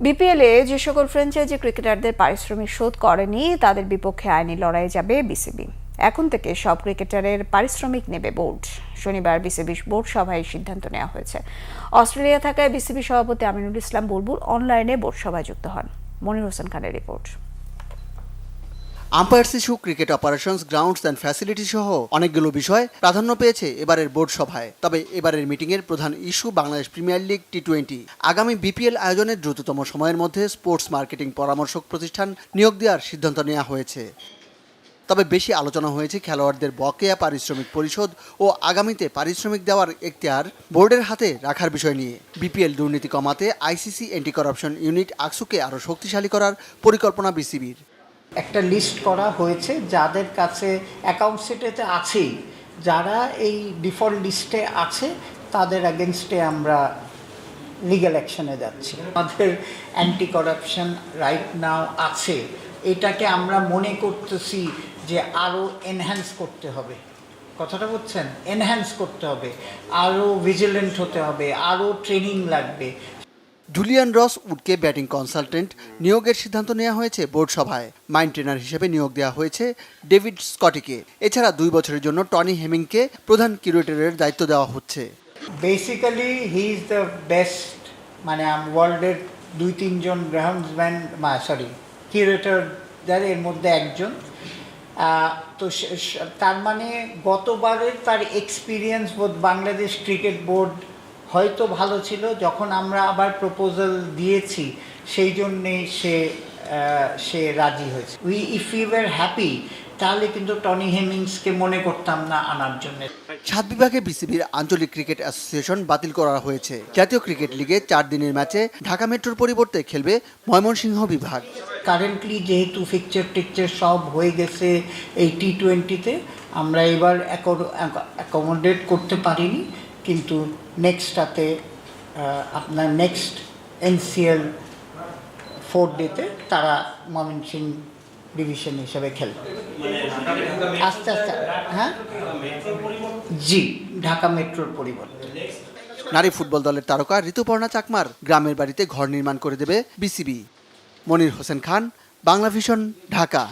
বিপিএলে যে সকল ফ্র্যাঞ্চাইজি ক্রিকেটারদের পারিশ্রমিক শোধ করেনি তাদের বিপক্ষে আইনি লড়াইয়ে যাবে বিসিবি। এখন থেকে সব ক্রিকেটারের পারিশ্রমিক নেবে বোর্ড। শনিবার বিসিবি বোর্ড সভায় সিদ্ধান্ত নেওয়া হয়েছে। অস্ট্রেলিয়া থাকায় বিসিবি সভাপতি আমিনুল ইসলাম বুলবুল অনলাইনে বোর্ড সভায় যুক্ত হন। মনির হোসেন খানের report. Umpires issue, cricket operations, grounds and facility সহ অনেকগুলো বিষয় প্রাধান্য পেয়েছে এবারের বোর্ড সভায়। তবে এবারের মিটিংয়ের প্রধান ইস্যু বাংলাদেশ প্রিমিয়ার লিগ টি-20। আগামী বিপিএল আয়োজনের দ্রুততম সময়ের মধ্যে স্পোর্টস মার্কেটিং পরামর্শক প্রতিষ্ঠান নিয়োগ দেওয়ার সিদ্ধান্ত নেওয়া হয়েছে। তবে বেশি আলোচনা হয়েছে খেলোয়াড়দের বকেয়া পারিশ্রমিক পরিশোধ ও আগামীতে পারিশ্রমিক দেওয়ার এখতিয়ার বোর্ডের হাতে রাখার বিষয় নিয়ে। বিপিএল দুর্নীতি কমাতে আইসিসি অ্যান্টি করাপশন ইউনিট আকসুকে আরও শক্তিশালী করার পরিকল্পনা বিসিবির। একটা লিস্ট করা হয়েছে যাদের কাছে অ্যাকাউন্ট সিটেতে আছেই, যারা এই ডিফল্ট লিস্টে আছে তাদের এগেনস্টে আমরা লিগ্যাল অ্যাকশনে যাচ্ছি। আমাদের অ্যান্টি করাপশন রাইট নাও আছে, এটাকে আমরা মনে করতেছি যে আরও এনহ্যান্স করতে হবে। কথাটা বুঝছেন? এনহ্যান্স করতে হবে, আরও ভিজিলেন্ট হতে হবে, আরও ট্রেনিং লাগবে। জুলিয়ান রস উডকে ব্যাটিং কনসালটেন্ট নিয়োগের সিদ্ধান্ত নেওয়া হয়েছে বোর্ড সভায়। মাইন্ড ট্রেনার হিসেবে নিয়োগ দেওয়া হয়েছে ডেভিড স্কটিকে। এছাড়া 2 বছরের জন্য টনি হেমিংকে প্রধান কিউরেটরের দায়িত্ব দেওয়া হচ্ছে। Basically he is the best, মানে ওয়ার্ল্ডের 2-3 জন গ্রাউন্ডসম্যান কিউরেটর এর মধ্যে একজন। তো তার মানে গতবারের তার এক্সপিরিয়েন্স বোধ বাংলাদেশ ক্রিকেট বোর্ড হয়তো ভালো ছিল, যখন আমরা আবার প্রপোজাল দিয়েছি সেই জন্যেই সে রাজি হয়েছে। ইফ ইউ ওয়ার হ্যাপি তাহলে কিন্তু টনি হেমিংসকে মনে করতাম না আনার জন্য। 7 বিভাগে বিসিবির আঞ্চলিক ক্রিকেট অ্যাসোসিয়েশন বাতিল করা হয়েছে। জাতীয় ক্রিকেট লিগে 4 দিনের ম্যাচে ঢাকা মেট্রোর পরিবর্তে খেলবে ময়মনসিংহ বিভাগ। কারেন্টলি যেহেতু ফিকচার সব হয়ে গেছে এই টি-20তে, আমরা এবার অ্যাকোমোডেট করতে পারিনি, কিন্তু নেক্সটটাতে আপনার নেক্সট এনসিএল 4 ডেতে তারা ময়মনসিংহ ডিভিশন হিসেবে খেলবে আস্তে আস্তে। হ্যাঁ জি, ঢাকা মেট্রোর পরিবর্তে। নারী ফুটবল দলের তারকা ঋতুপর্ণা চাকমার গ্রামের বাড়িতে ঘর নির্মাণ করে দেবে বিসিবি। মনির হোসেন খান, বাংলা ভিশন, ঢাকা।